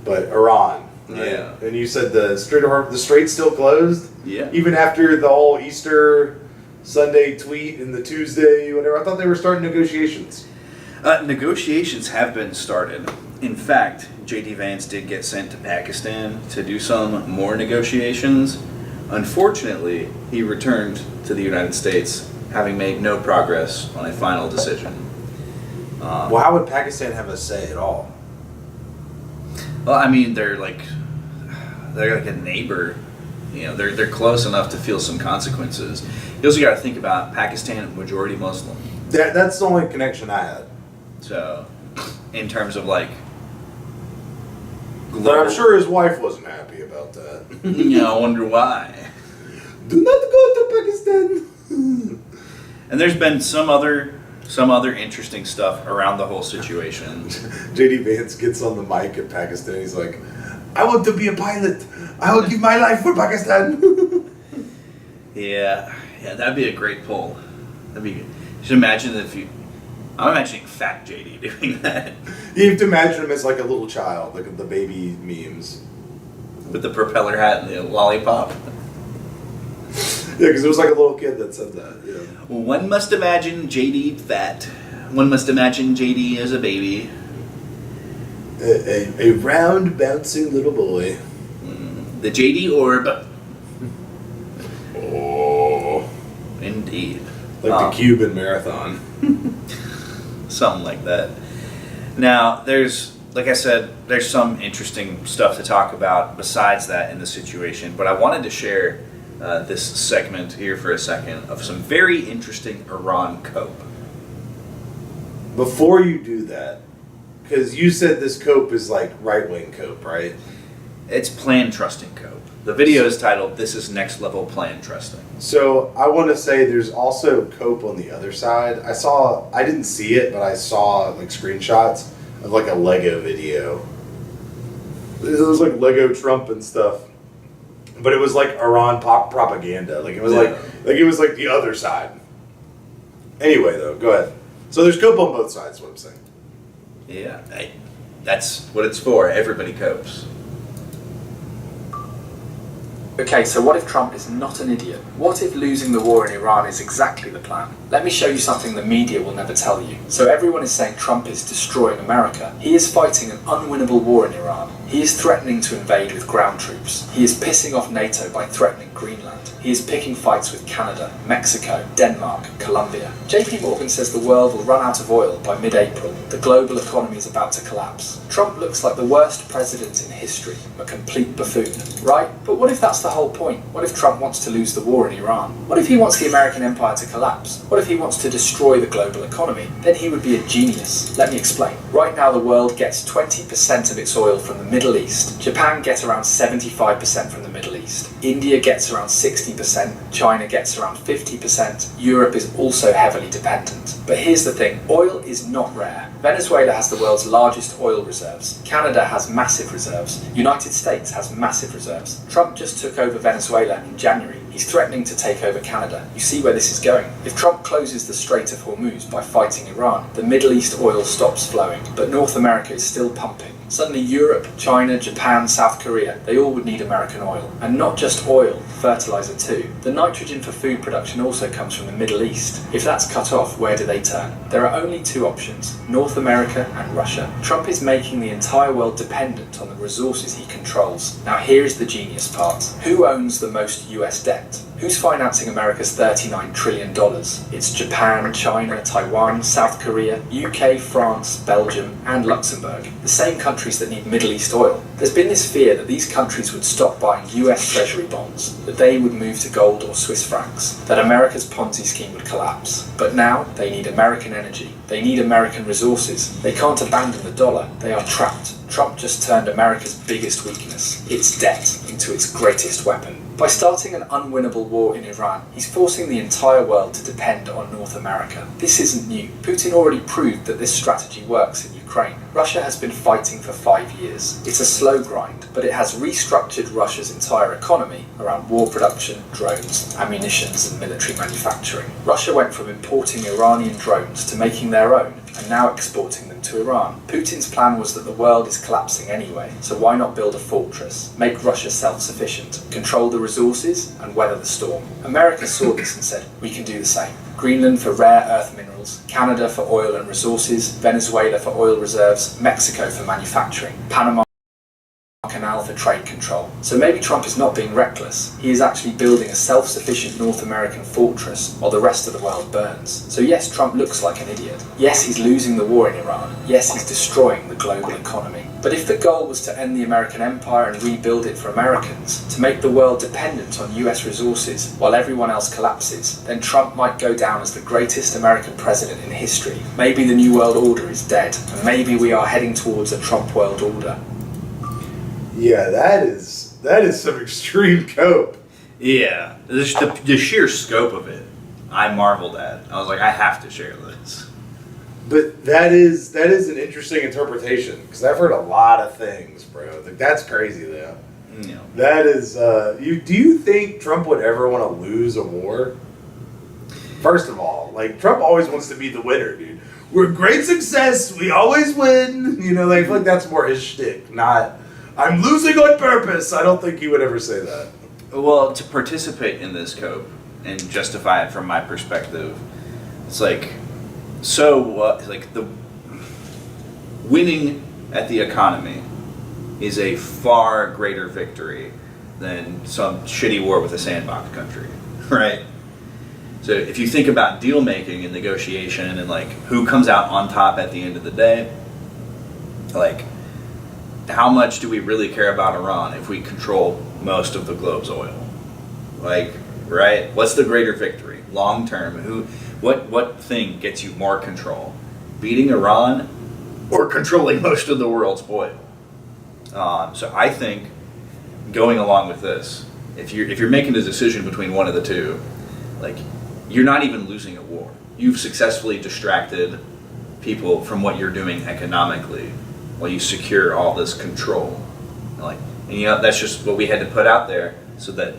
but Iran. Right? Yeah. And you said the Strait's still closed? Yeah. Even after the whole Easter Sunday tweet and the Tuesday, whatever. I thought they were starting negotiations. Negotiations have been started. In fact, J.D. Vance did get sent to Pakistan to do some more negotiations. Unfortunately, he returned to the United States, having made no progress on a final decision. Well, how would Pakistan have a say at all? Well, I mean, they're like a neighbor. You know, they're close enough to feel some consequences. You also got to think about Pakistan, majority Muslim. That's the only connection I had. So, in terms of like, But I'm sure his wife wasn't happy about that. you know, I wonder why. Do not go to Pakistan. And there's been some other interesting stuff around the whole situation. JD Vance gets on the mic in Pakistan. He's like, I want to be a pilot. I will give my life for Pakistan. Yeah, that'd be a great poll. That'd be good. You should imagine I'm imagining fat JD doing that. You have to imagine him as like a little child, like the baby memes. With the propeller hat and the lollipop. Yeah, because it was like a little kid that said that. Yeah. One must imagine JD fat. One must imagine JD as a baby. A round, bouncing little boy. The JD orb. Oh. Indeed. Like the Cuban marathon. Something like that. Now, like I said, there's some interesting stuff to talk about besides that in the situation, but I wanted to share this segment here for a second of some very interesting Iran cope. Before you do that, because you said this cope is like right-wing cope, right? It's plan trusting cope. The video is titled, "This is Next Level Plan Trusting." So I want to say there's also cope on the other side. I didn't see it, but I saw like screenshots of like a Lego video. It was like Lego Trump and stuff, but it was like Iran propaganda. Like it was like it was like the other side. Anyway, though, go ahead. So there's cope on both sides. Is what I'm saying. Yeah, that's what it's for. Everybody copes. Okay, so what if Trump is not an idiot? What if losing the war in Iran is exactly the plan? Let me show you something the media will never tell you. So everyone is saying Trump is destroying America. He is fighting an unwinnable war in Iran. He is threatening to invade with ground troops. He is pissing off NATO by threatening Greenland. He is picking fights with Canada, Mexico, Denmark, Colombia. JP Morgan says the world will run out of oil by mid-April. The global economy is about to collapse. Trump looks like the worst president in history, a complete buffoon, right? But what if that's the whole point? What if Trump wants to lose the war in Iran? What if he wants the American empire to collapse? What if he wants to destroy the global economy? Then he would be a genius. Let me explain. Right now the world gets 20% of its oil from the Middle East. Japan gets around 75% from the Middle East. India gets around 60%. China gets around 50%. Europe is also heavily dependent. But here's the thing, oil is not rare. Venezuela has the world's largest oil reserves. Canada has massive reserves. United States has massive reserves. Trump just took over Venezuela in January. He's threatening to take over Canada. You see where this is going. If Trump closes the Strait of Hormuz by fighting Iran, the Middle East oil stops flowing, but North America is still pumping. Suddenly Europe, China, Japan, South Korea, they all would need American oil. And not just oil, fertilizer too. The nitrogen for food production also comes from the Middle East. If that's cut off, where do they turn? There are only two options, North America and Russia. Trump is making the entire world dependent on the resources he controls. Now here is the genius part. Who owns the most US debt? Who's financing America's $39 trillion? It's Japan, China, Taiwan, South Korea, UK, France, Belgium, and Luxembourg, the same countries that need Middle East oil. There's been this fear that these countries would stop buying US Treasury bonds, that they would move to gold or Swiss francs, that America's Ponzi scheme would collapse. But now they need American energy. They need American resources. They can't abandon the dollar. They are trapped. Trump just turned America's biggest weakness, its debt, into its greatest weapon. By starting an unwinnable war in Iran, he's forcing the entire world to depend on North America. This isn't new. Putin already proved that this strategy works in Ukraine. Russia has been fighting for 5 years. It's a slow grind, but it has restructured Russia's entire economy around war production, drones, ammunitions, and military manufacturing. Russia went from importing Iranian drones to making their own, and now exporting them to Iran. Putin's plan was that the world is collapsing anyway, so why not build a fortress, make Russia self-sufficient, control the resources, and weather the storm? America saw this and said, we can do the same. Greenland for rare earth minerals, Canada for oil and resources, Venezuela for oil reserves, Mexico for manufacturing, Panama Canal for trade control. So maybe Trump is not being reckless. He is actually building a self-sufficient North American fortress while the rest of the world burns. So yes, Trump looks like an idiot. Yes, he's losing the war in Iran. Yes, he's destroying the global economy. But if the goal was to end the American empire and rebuild it for Americans, to make the world dependent on US resources while everyone else collapses, then Trump might go down as the greatest American president in history. Maybe the New World Order is dead, and maybe we are heading towards a Trump world order. Yeah, that is some extreme cope. Yeah, the sheer scope of it, I marveled at. I was like, I have to share this. But that is an interesting interpretation, because I've heard a lot of things, bro. Like, that's crazy, though. No. That is, do you think Trump would ever want to lose a war? First of all, like, Trump always wants to be the winner, dude. We're a great success, we always win. You know, like, I feel like that's more his shtick, not, I'm losing on purpose. I don't think he would ever say that. Well, to participate in this cope and justify it from my perspective, it's like, so what? Like, the winning at the economy is a far greater victory than some shitty war with a sandbox country, right? So if you think about deal making and negotiation and like who comes out on top at the end of the day, like, how much do we really care about Iran if we control most of the globe's oil? Like, right? What's the greater victory long term? What thing gets you more control? Beating Iran or controlling most of the world's oil? So I think going along with this, if you're making a decision between one of the two, like, you're not even losing a war. You've successfully distracted people from what you're doing economically while you secure all this control. And you know, that's just what we had to put out there so that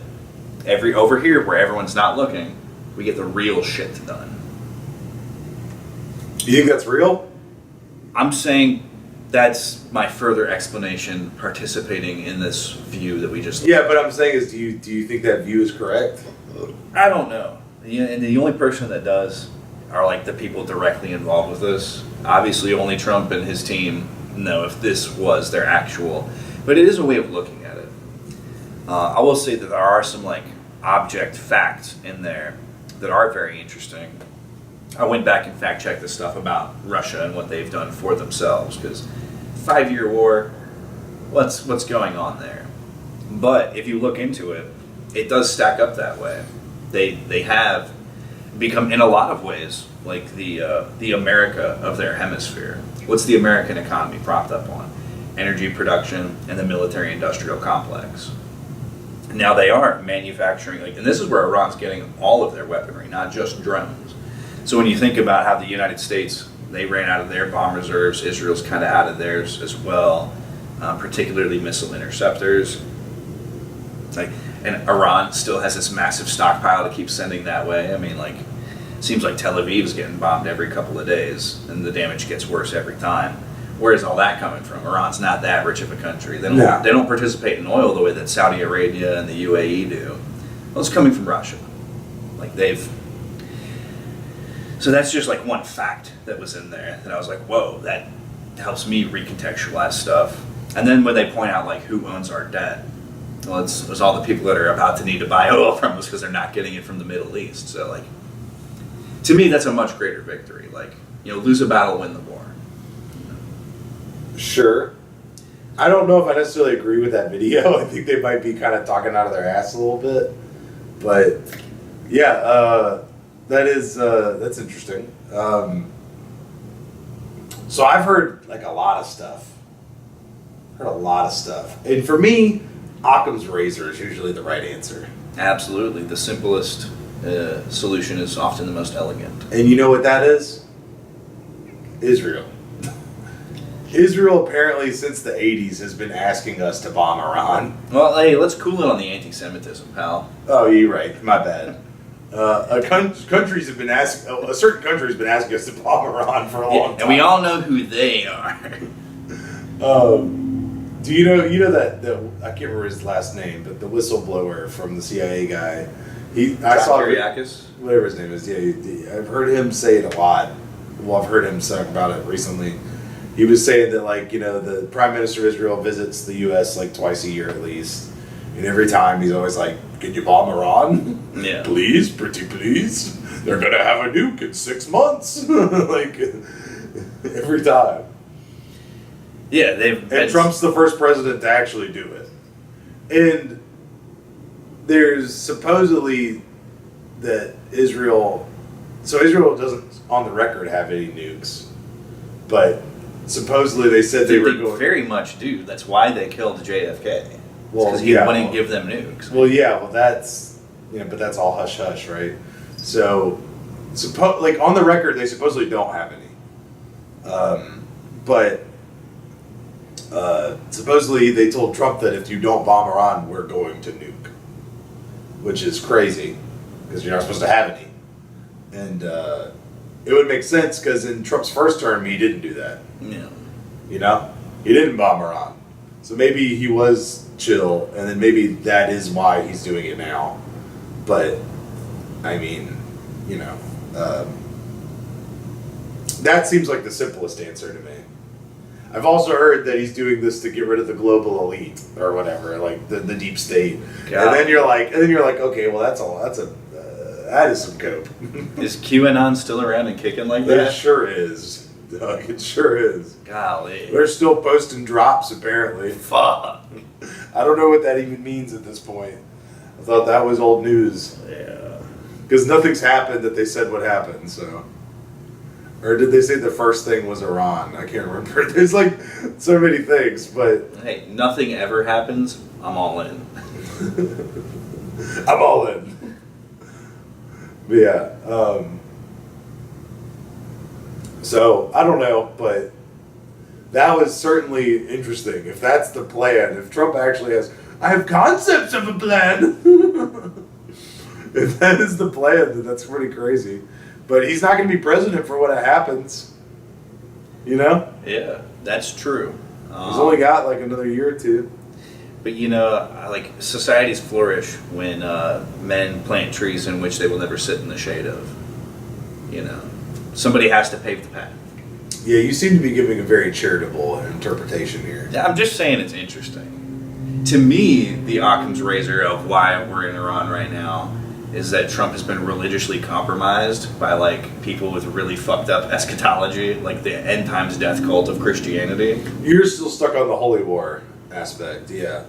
over here where everyone's not looking, we get the real shit done. You think that's real? I'm saying that's my further explanation participating in this view that we just... Yeah, but I'm saying is, do you think that view is correct? I don't know. And the only person that does are like the people directly involved with this. Obviously only Trump and his team know if this was their actual... But it is a way of looking at it. I will say that there are some like object facts in there that are very interesting. I went back and fact checked this stuff about Russia and what they've done for themselves, because 5-year war, what's going on there? But if you look into it, it does stack up that way. They have become, in a lot of ways, like the America of their hemisphere. What's the American economy propped up on? Energy production and the military-industrial complex. Now they are manufacturing, and this is where Iran's getting all of their weaponry, not just drones. So when you think about how the United States, they ran out of their bomb reserves, Israel's kind of out of theirs as well, particularly missile interceptors. And Iran still has this massive stockpile to keep sending that way. I mean, it seems like Tel Aviv's getting bombed every couple of days, and the damage gets worse every time. Where's all that coming from? Iran's not that rich of a country. They don't participate in oil the way that Saudi Arabia and the UAE do. Well, it's coming from Russia. So that's just like one fact that was in there that I was like, whoa, that helps me recontextualize stuff. And then when they point out like who owns our debt, Well, it's all the people that are about to need to buy oil from us because they're not getting it from the Middle East. So, like, to me, that's a much greater victory. Like, lose a battle, win the war. Sure. I don't know if I necessarily agree with that video. I think they might be kind of talking out of their ass a little bit. But yeah, that's interesting. So I've heard like a lot of stuff. And for me, Occam's razor is usually the right answer. Absolutely. The simplest solution is often the most elegant. And you know what that is? Israel. Israel apparently since the 80s has been asking us to bomb Iran. Well, hey, let's cool it on the anti-Semitism, pal. Oh, you're right. My bad. Countries have been asking. A certain country's been asking us to bomb Iran for a long time. And we all know who they are. Do you know that I can't remember his last name, but the whistleblower from the CIA guy. I saw Kyriakis? whatever his name is. Yeah, I've heard him say it a lot. Well, I've heard him talk about it recently. He was saying that the Prime Minister of Israel visits the U.S. like twice a year at least, and every time he's always like, "Can you bomb Iran? Yeah, please, pretty please. They're gonna have a nuke in 6 months." Like every time. Yeah, And Trump's the first president to actually do it. And there's supposedly that Israel doesn't, on the record, have any nukes. But supposedly they said they were going... very much do. That's why they killed JFK. Well, because he wouldn't give them nukes. Well, yeah, that's... but that's all hush-hush, right? So, on the record, they supposedly don't have any. But... supposedly they told Trump that if you don't bomb Iran, we're going to nuke, which is crazy because you're not supposed to have any. And it would make sense because in Trump's first term he didn't do that. Yeah. He didn't bomb Iran, so maybe he was chill, and then maybe that is why he's doing it now. But I mean, that seems like the simplest answer to me. I've also heard that he's doing this to get rid of the global elite or whatever, like the deep state. God. And then you're like, okay, well that is some cope. Is QAnon still around and kicking like that? It sure is. Doug, it sure is. Golly. They're still posting drops apparently. Fuck. I don't know what that even means at this point. I thought that was old news. Yeah. Because nothing's happened that they said would happen, so. Or did they say the first thing was Iran? I can't remember. There's like so many things, but... Hey, nothing ever happens. I'm all in. I'm all in. But yeah. So, I don't know, but that was certainly interesting. If that's the plan, if Trump actually has... I have concepts of a plan! If that is the plan, then that's pretty crazy. But he's not going to be president for when it happens. Yeah, that's true. He's only got like another year or two. But like societies flourish when men plant trees in which they will never sit in the shade of. Somebody has to pave the path. Yeah, you seem to be giving a very charitable interpretation here. Yeah, I'm just saying it's interesting. To me, the Occam's razor of why we're in Iran right now is that Trump has been religiously compromised by like people with really fucked up eschatology, like the end times death cult of Christianity. You're still stuck on the holy war aspect, yeah.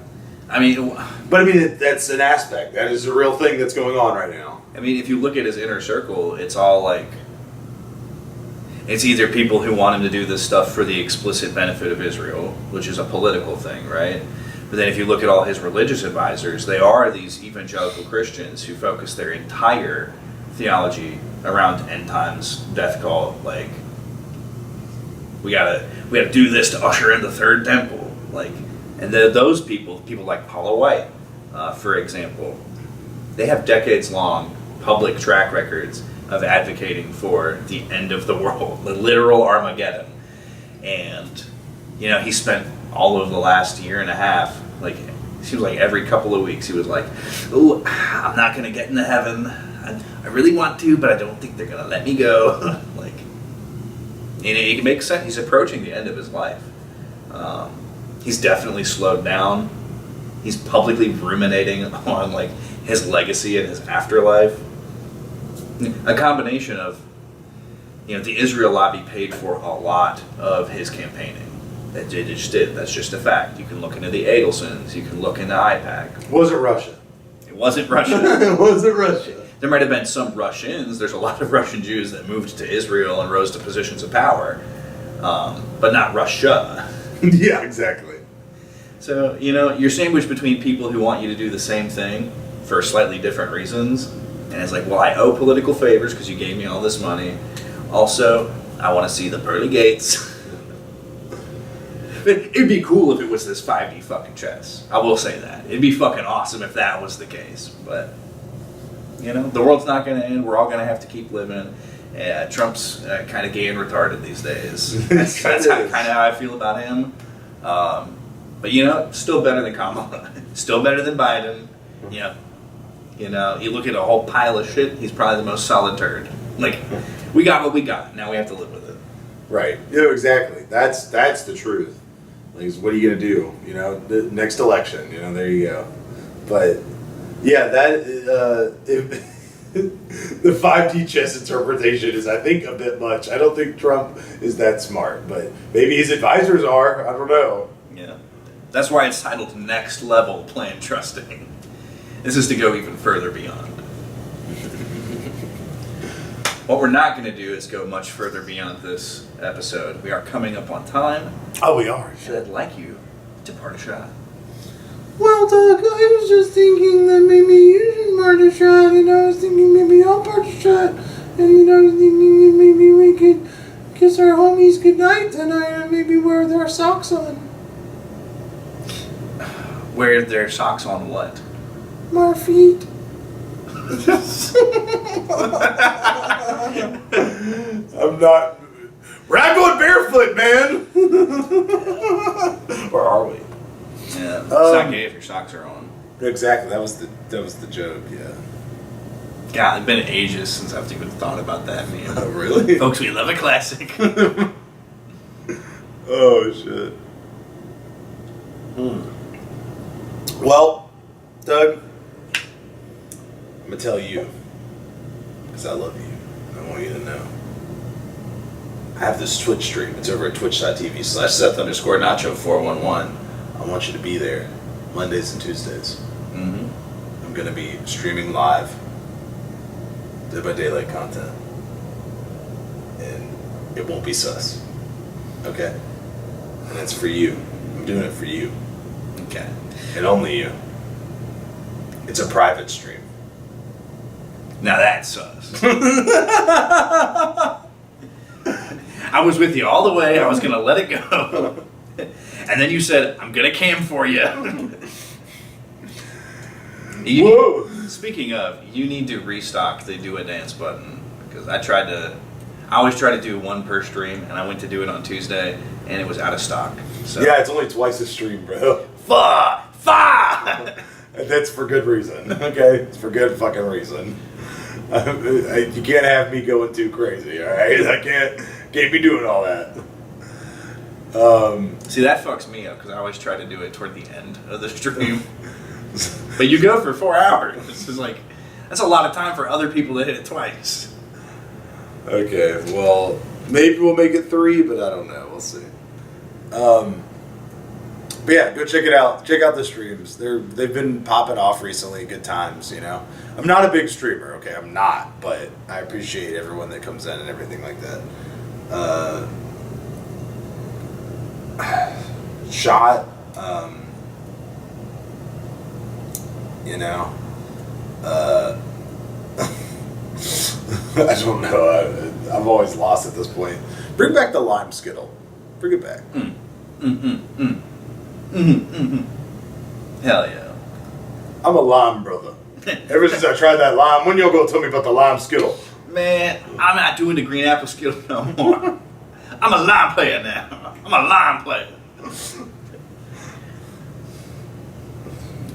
I mean, that's an aspect. That is a real thing that's going on right now. I mean, if you look at his inner circle, it's all like, it's either people who want him to do this stuff for the explicit benefit of Israel, which is a political thing, right? But then if you look at all his religious advisors, they are these evangelical Christians who focus their entire theology around end times death cult. Like, we gotta do this to usher in the third temple. Like, and those people like Paula White, for example, they have decades-long public track records of advocating for the end of the world, the literal Armageddon. And, he spent all of the last year and a half, like, it seems like every couple of weeks he was like, "Ooh, I'm not going to get into heaven. I really want to, but I don't think they're going to let me go." Like, and it makes sense. He's approaching the end of his life. He's definitely slowed down. He's publicly ruminating on like his legacy and his afterlife. A combination of, the Israel lobby paid for a lot of his campaigning. They just did. That's just a fact. You can look into the Adelsons. You can look into IPAC. Wasn't Russia. It wasn't Russia. It wasn't Russia. There might have been some Russians. There's a lot of Russian Jews that moved to Israel and rose to positions of power, but not Russia. Yeah, exactly. So, you're sandwiched between people who want you to do the same thing for slightly different reasons. And it's like, well, I owe political favors because you gave me all this money. Also, I want to see the pearly gates. It'd be cool if it was this 5D fucking chess. I will say that. It'd be fucking awesome if that was the case. But, the world's not going to end. We're all going to have to keep living. Trump's kind of gay and retarded these days. That's kind of how I feel about him. But, still better than Kamala. Still better than Biden. Yeah. You look at a whole pile of shit, he's probably the most solid turd. Like, we got what we got. Now we have to live with it. Right. Yeah, exactly. That's the truth. Like, what are you gonna do? The next election. There you go. But yeah, the 5D chess interpretation is, I think, a bit much. I don't think Trump is that smart, but maybe his advisors are. I don't know. Yeah. That's why it's titled Next Level Plan Trusting. This is to go even further beyond. What we're not going to do is go much further beyond this episode. We are coming up on time. Oh, we are. And I'd like you to part a shot. Well, Doug, I was just thinking that maybe you should part a shot, and I was thinking maybe I'll part a shot, and I was thinking that maybe we could kiss our homies goodnight tonight and maybe wear their socks on. Wear their socks on what? My feet. I'm not. We're not going barefoot, man. Or are we? Yeah, it's not gay if your socks are on. Exactly. That was the joke. Yeah. God, it's been ages since I've even thought about that meme. Oh, really? Folks, we love a classic. Oh shit. Well, Doug, I'm gonna tell you because I love you. I want you to know. I have this Twitch stream. It's over at twitch.tv/Seth_Nacho411. I want you to be there Mondays and Tuesdays. Mm-hmm. I'm gonna be streaming live, Dead by Daylight content, and it won't be sus. Okay? And it's for you. I'm doing it for you. Okay. And only you. It's a private stream. Now that's sus. I was with you all the way. I was going to let it go. And then you said, I'm going to cam for you. Whoa! Speaking of, you need to restock the Do a Dance button. Because I always try to do one per stream, and I went to do it on Tuesday, and it was out of stock. So. Yeah, it's only twice a stream, bro. Fuck! And that's for good reason, okay? It's for good fucking reason. You can't have me going too crazy, alright? I can't be doing all that. See, that fucks me up, because I always try to do it toward the end of the stream. But you go for 4 hours. This is like, that's a lot of time for other people to hit it twice. Okay, well, maybe we'll make it 3, but I don't know. We'll see. But yeah, go check it out. Check out the streams. They've been popping off recently. Good times, I'm not a big streamer, okay? I'm not, but I appreciate everyone that comes in and everything like that. Shot, I don't know. I've always lost at this point. Bring back the lime skittle. Bring it back. Hell yeah. I'm a lime brother. Ever since I tried that lime, when y'all gonna tell me about the lime skittle? Man, I'm not doing the green apple skill no more. I'm a lime player now. I'm a lime player.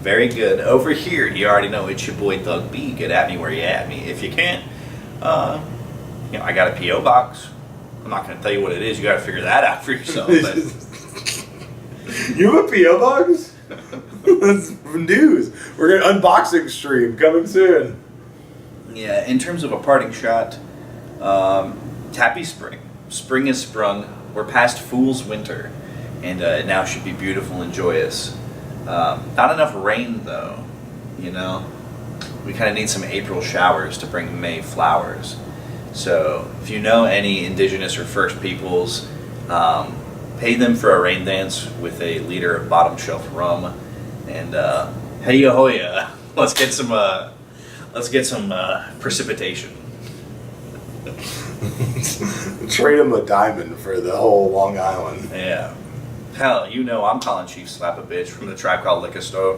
Very good. Over here, you already know it's your boy Doug B. Get at me where you at me. If you can't, I got a P.O. box. I'm not going to tell you what it is. You got to figure that out for yourself. But You have a P.O. box? That's news. We're gonna unboxing stream coming soon. Yeah, in terms of a parting shot, happy spring. Spring is sprung. We're past Fool's Winter, and it now should be beautiful and joyous. Not enough rain, though, you know? We kind of need some April showers to bring May flowers. So, if you know any indigenous or First Peoples, pay them for a rain dance with a liter of bottom shelf rum, and hey hoya, let's get some precipitation. Trade him a diamond for the whole Long Island. Yeah. Hell, you know I'm calling Chief Slap a Bitch from the Tribe Called Liquor Store.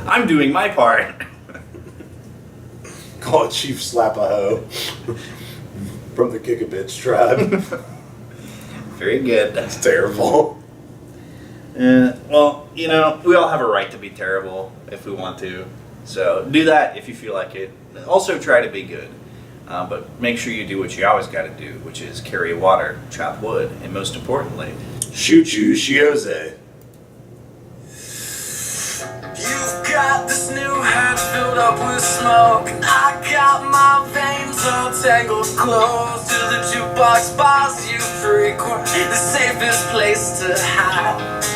I'm doing my part. Call it Chief Slap a Hoe from the Kick a Bitch tribe. Very good. That's terrible. Well, you know, we all have a right to be terrible if we want to. So do that if you feel like it. Also try to be good. But make sure you do what you always got to do, which is carry water, chop wood, and most importantly, Shoot you, Shiose. You've got this new head filled up with smoke. I got my veins all tangled close to the jukebox bars you frequent. The safest place to hide.